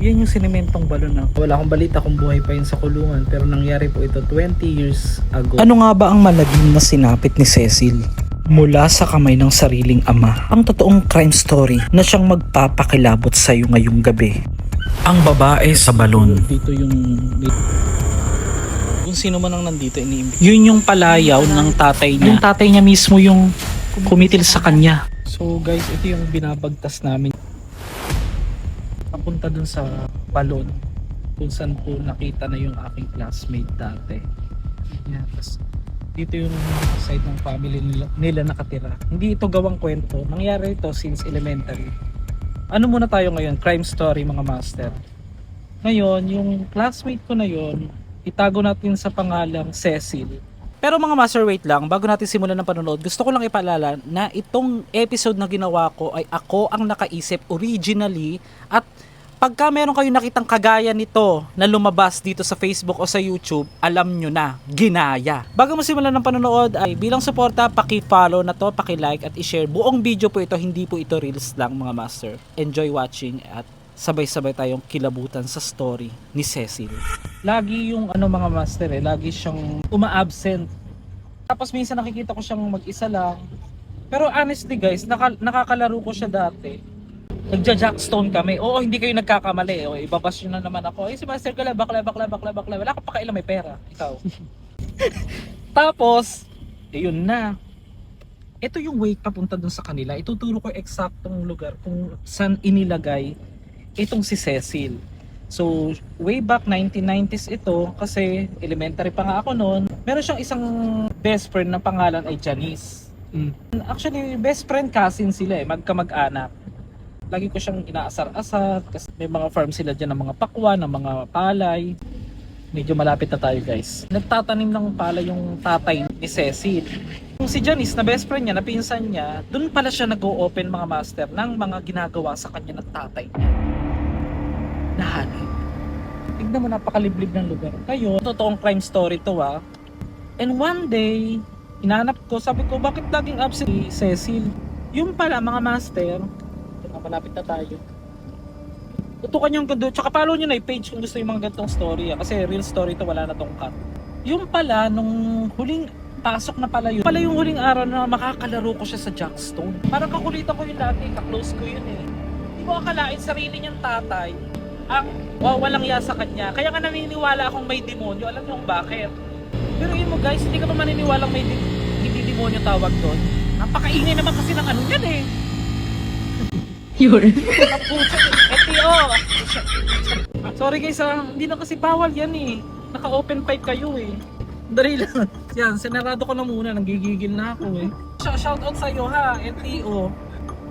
Yan yung sinimentong balon na. Wala akong balita kung buhay pa yun sa kulungan, pero nangyari po ito 20 years ago. Ano nga ba ang malagim na sinapit ni Cecil? Mula sa kamay ng sariling ama, ang totoong crime story na siyang magpapakilabot sa iyo ngayong gabi. Ang babae sa balon. Dito yung kung sino man ang nandito iniimbita. Yun yung palayaw ng tatay niya. Yung tatay niya mismo yung kumitil sa kanya. So guys, ito yung binabagtas namin. Papunta dun sa balon kung saan po nakita na yung aking classmate dati. Yan, tas dito yung side ng family nila nakatira. Hindi ito gawang kwento. Nangyari ito since elementary. Ano muna tayo ngayon? Crime story mga master. Ngayon, yung classmate ko na yun, itago natin sa pangalang Cecil. Pero mga master, wait lang, bago natin simulan ng panonood, gusto ko lang ipaalala na itong episode na ginawa ko ay ako ang nakaisip originally, at pagka meron kayo nakitang kagaya nito na lumabas dito sa Facebook o sa YouTube, alam nyo na, ginaya. Bago mo simulan ng panonood ay bilang suporta, paki-follow na to, paki-like at i-share. Buong video po ito, hindi po ito reels lang mga master. Enjoy watching at sabay-sabay tayong kilabutan sa story ni Cecil. Lagi yung mga master lagi siyang uma-absent. Tapos minsan nakikita ko siyang mag-isa lang. Pero honestly guys, nakakalaro ko siya dati. Nagja-jackstone kami. Oo, hindi kayo nagkakamali. O, ibabash nyo na naman ako. Si master ka lang, bakla. Wala ka pa kailan may pera. Ikaw. Tapos, yun na. Ito yung way papunta dun sa kanila. Ituturo ko eksaktong lugar kung saan inilagay itong si Cecil. So, way back 1990s ito, kasi elementary pa nga ako noon. Meron siyang isang best friend na pangalan ay Janice. Actually, best friend cousin sila magkamag-anak. Lagi ko siyang inaasar-asar kasi may mga farm sila dyan ng mga pakwan, ng mga palay. Medyo malapit na tayo guys. Nagtatanim ng palay yung tatay ni Cecil. Yung si Janice na best friend niya, na pinsan niya, dun pala siya nag-o-open mga master ng mga ginagawa sa kanya ng tatay niya. Nahanap. Tignan mo, napakaliblib ng lugar. Kayo, totoong crime story to And one day, inanap ko, sabi ko, bakit laging absent si Cecil? Yung pala mga master, malapit na tayo. Tutukan yung gando, tsaka follow nyo na yung page kung gusto yung mga gantong story kasi real story to, wala na tong cut. Yung pala, nung huling pasok na pala yun, yung huling araw na makakalaro ko siya sa jackstone. Parang kakulitan ko yun dati, kaklose ko yun Hindi ko akalain sarili niyang tatay ang walang iya sa kanya. Kaya nga naniniwala akong may demonyo. Alam niyo kung bakit? Pero yun mo guys, hindi ka pa maniniwalang may hindi demonyo tawag doon. Napakaingay naman kasi ng yan Yun. Sorry guys hindi na kasi bawal yan Naka-open pipe kayo Dali lang. Yan, sinarado ko na muna, nanggigigil na ako Shoutout sa iyo NTO.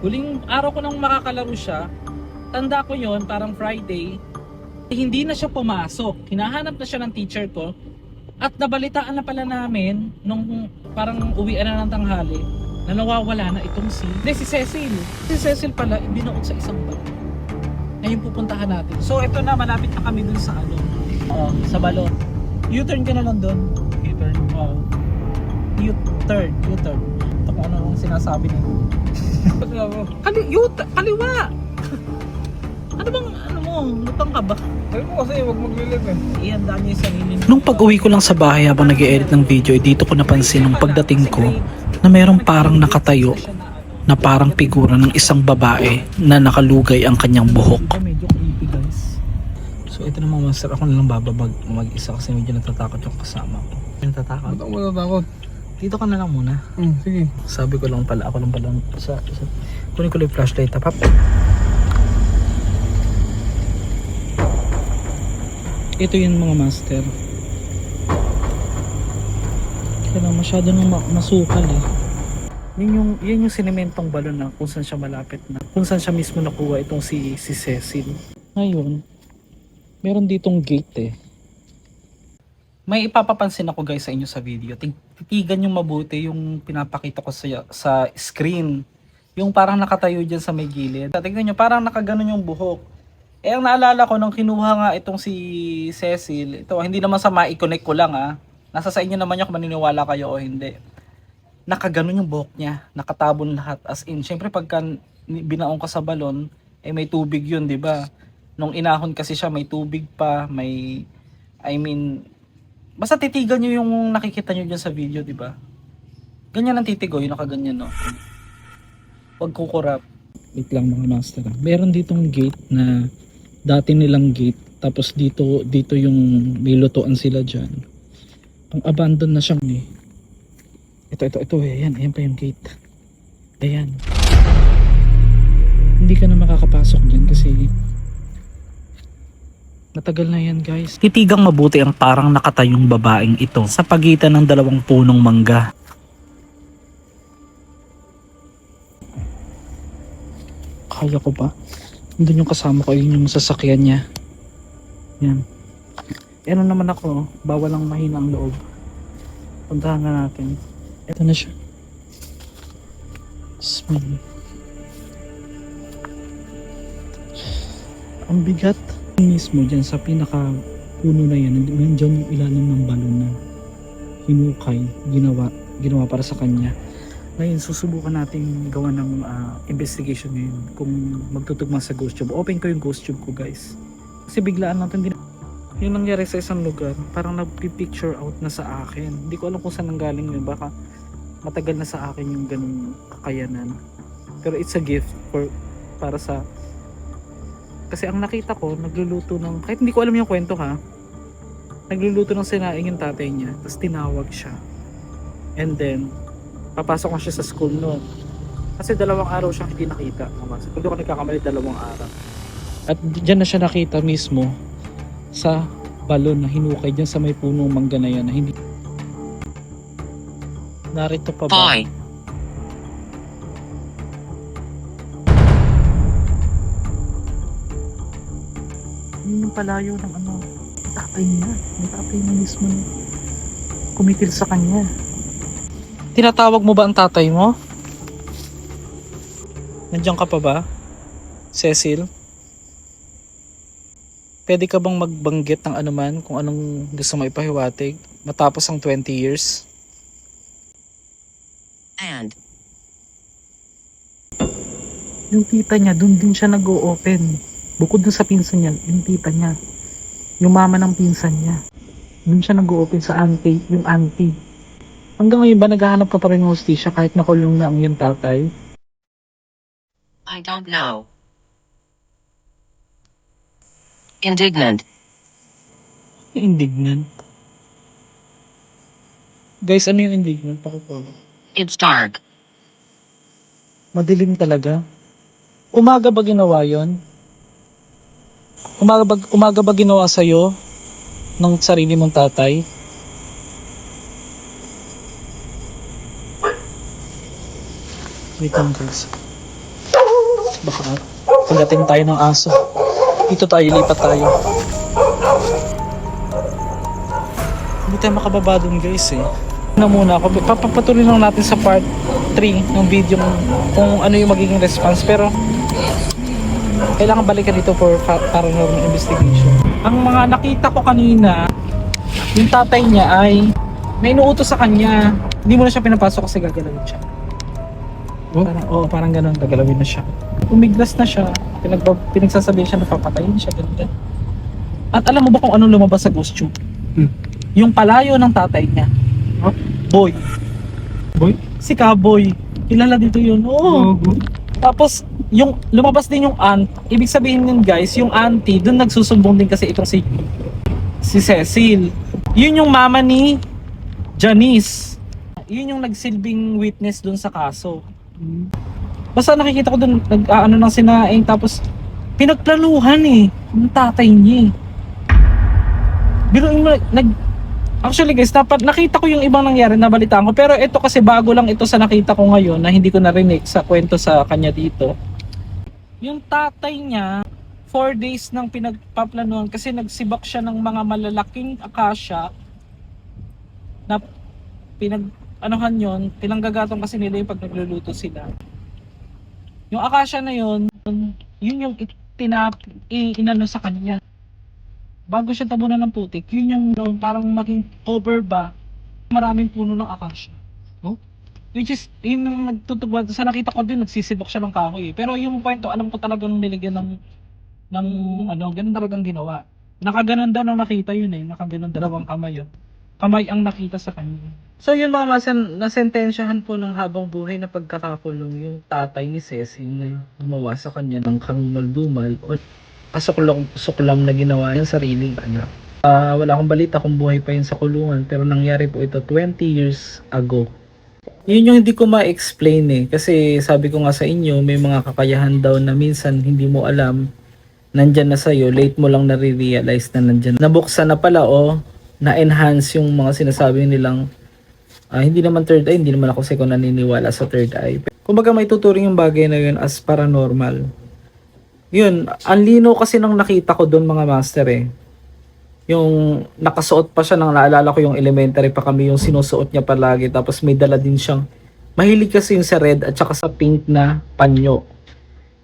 Huling araw ko nang makakalaro siya. Tanda ko yon, parang Friday. Hindi na siya pumasok. Hinahanap na siya ng teacher ko. At nabalitaan na pala namin nung parang uwian na ng tanghali na nawawala na itong si Cecil. Si Cecil pala binoon sa isang bar. Ngayon pupuntahan natin. So ito na, malapit na kami dun sa sa balon. U-turn ka na lang dun. U-turn. U-turn. Ito kung ano ang sinasabi niya. Kaliwa! Lutang ka ba? Sabi mo kasi huwag maglilip Ihanda niyo yung sarili niyo. Nung pag-uwi ko lang sa bahay habang nag-e-edit ng video, dito ko napansin nung pagdating ko na merong parang nakatayo na parang figura ng isang babae na nakalugay ang kanyang buhok. Medyo creepy guys. So ito naman master, ako na lang bababag mag-isa kasi medyo natatakot yung kasama ko. Natatakot? Ba't ako matatakot? Dito ka na lang muna. Sige. Sabi ko lang pala, ako lang pala kunin ko lang yung flashlight tapap. Ito yung mga master. Kaya lang masyado nang masukal Yan yung sinimentong balon na kung saan siya malapit na. Kung saan siya mismo nakuha itong si Cecil. Ngayon, meron ditong gate May ipapapansin ako guys sa inyo sa video. Titigan yung mabuti yung pinapakita ko sa screen. Yung parang nakatayo dyan sa may gilid. Tingnan nyo, parang nakaganon yung buhok. Ang naalala ko nung kinuha nga itong si Cecil, ito hindi naman sa ma-connect ko lang Nasa sa inyo naman yung kung maniniwala kayo o hindi. Nakaganon yung buhok niya, nakatabon lahat as in. Syempre pagka binaong ka sa balon, may tubig yun, 'di ba? Nung inahon kasi siya, may tubig pa, may, I mean, basta titigan nyo yung nakikita nyo dyan sa video, di ba? Ganyan ang titigo, yung nakaganyan, no? Huwag kukurap. Wait lang mga master. Meron ditong gate na dati nilang gate. Tapos dito yung may lutuan sila dyan. Ang abandon na siyang eh. Ito. Ayan pa yung gate. Ayan. Hindi ka na makakapasok dyan kasi matagal na yan guys. Titigang mabuti ang parang nakatayong babaeng ito sa pagitan ng dalawang punong mangga. Kaya ko ba? Nandun yung kasama ko, yun yung sasakyan niya. Yan. Ano naman ako, bawal lang mahina ang loob. Puntahan na natin. Ito na siya. Smell. Ang bigat. Mismo dyan sa pinaka puno na yan, nandiyan yung ilalim ng balon na hinukay, ginawa para sa kanya. Ngayon, susubukan natin gawa ng investigation ngayon kung magtutugma sa ghost tube. Open ko yung ghost tube ko guys. Kasi biglaan natin din. Yung nangyari sa isang lugar, parang nagpi-picture out na sa akin. Hindi ko alam kung saan nanggaling yun. Baka matagal na sa akin yung ganung kakayanan. Pero it's a gift para sa... Kasi ang nakita ko, nagluluto ng... Kahit hindi ko alam yung kwento ha. Nagluluto ng sinaing yung tatay niya. Tapos tinawag siya. And then... papasok na siya sa school noon. Kasi 2 araw siyang hindi nakita. Hindi ko nagkakamali, 2 araw. At dyan na siya nakita mismo sa balon na hinukay dyan sa may punong mangga na yan na hindi. Narito pa ba? Bye. Yun yung palayo ng ano, tatay niya. May tatay niya mismo na kumitil sa kanya. Tinatawag mo ba ang tatay mo? Nandiyan ka pa ba? Cecil? Pwede ka bang magbanggit ng anuman kung anong gusto mo ipahiwatig matapos ang 20 years? And Yung tita niya, dun din siya nag-o-open. Bukod dun sa pinsan niya, yung tita niya. Yung mama ng pinsan niya. Dun siya nag-o-open sa auntie, yung auntie. Hanggang ngayon ba naghahanap ka pa rin ng hustisya kahit nakulong na ang iyong tatay? I don't know. Indignant. Indignant. Guys, ano yung indignant? Pakipolo. It's dark. Madilim talaga. Umaga ba ginawa yon? Umaga ba ginawa sa'yo ng sarili mong tatay? Wait lang guys. Baka pagating tayo ng aso. Dito tayo, lipat tayo. Hindi tayo makababa dun guys eh. Na muna ako. Papatuloy lang natin sa part 3 ng video kung ano yung magiging response. Pero kailangan balikan dito for paranormal investigation. Ang mga nakita ko kanina, yung tatay niya ay may inuutos sa kanya. Hindi mo na siya pinapasok kasi gagalawin siya. Parang ganun, gagalawin na siya. Umiglas na siya, pinagsasabihin siya na papatayin siya, ganun. At alam mo ba kung anong lumabas sa ghost tube? Yung palayo ng tatay niya. Boy. Boy? Si Kaboy. Kilala dito yun. Oo. Tapos, yung lumabas din yung aunt. Ibig sabihin yun guys, yung auntie, dun nagsusumbong din kasi itong si Cecil. Yun yung mama ni Janice. Yun yung nagsilbing witness dun sa kaso. Basta nakikita ko dun, nag-ano ng sinaing, tapos pinagplanuhan eh, ng tatay niya. Biruin mo, actually guys, nakita ko yung ibang nangyari, nabalitaan ko, pero ito kasi bago lang ito sa nakita ko ngayon na hindi ko narinig sa kwento sa kanya dito. Yung tatay niya, 4 days nang pinagpaplanuhan kasi nagsibak siya ng mga malalaking akasya na anuhan yon, pinanggagatong kasi nila yung pag nagluluto sila. Yung akasya na yun yung inano sa kanya. Bago siya tabunan ng putik, yun yung parang maging cover ba, maraming puno ng akasya. Oh? Which is, yun yung nagtutugma, sa nakita ko din, nagsisibak siya ng kahoy. Pero yung kwento, alam ko talagang nilagyan ng ng ganun talagang ginawa. Nakaganon daw na nakita yun eh. Nakaganon dalawang kamay yun. Kamay ang nakita sa kanya. So yun mga masan, nasentensyahan po ng habang buhay na pagkakakulong yung tatay ni Cecil na gumawa sa kanya ng karumal-dumal o suklam na ginawa ng sariling anak. Wala akong balita kung buhay pa yun sa kulungan pero nangyari po ito 20 years ago. Yun yung hindi ko ma-explain eh. Kasi sabi ko nga sa inyo, may mga kakayahan daw na minsan hindi mo alam, nandyan na sa'yo, late mo lang nare-realize na nandyan. Nabuksan na pala o na-enhance yung mga sinasabi nilang hindi naman third eye, hindi naman ako kasi kung naniniwala sa third eye. Kumbaga may tuturing yung bagay na yun as paranormal. Yun, ang lino kasi nang nakita ko doon mga master eh. Yung nakasuot pa siya, nang naalala ko yung elementary pa kami, yung sinusuot niya palagi. Tapos may dala din siyang, mahilig kasi yung sa red at saka sa pink na panyo.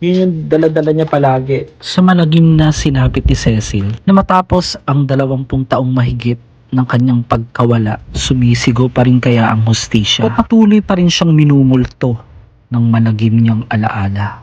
Yun yung dala-dala niya palagi. Sa malagim na sinapit ni Cecil na matapos ang 20 taong mahigit ng kanyang pagkawala, sumisigaw pa rin kaya ang hustisya o patuloy pa rin siyang minumulto ng malagim niyang alaala.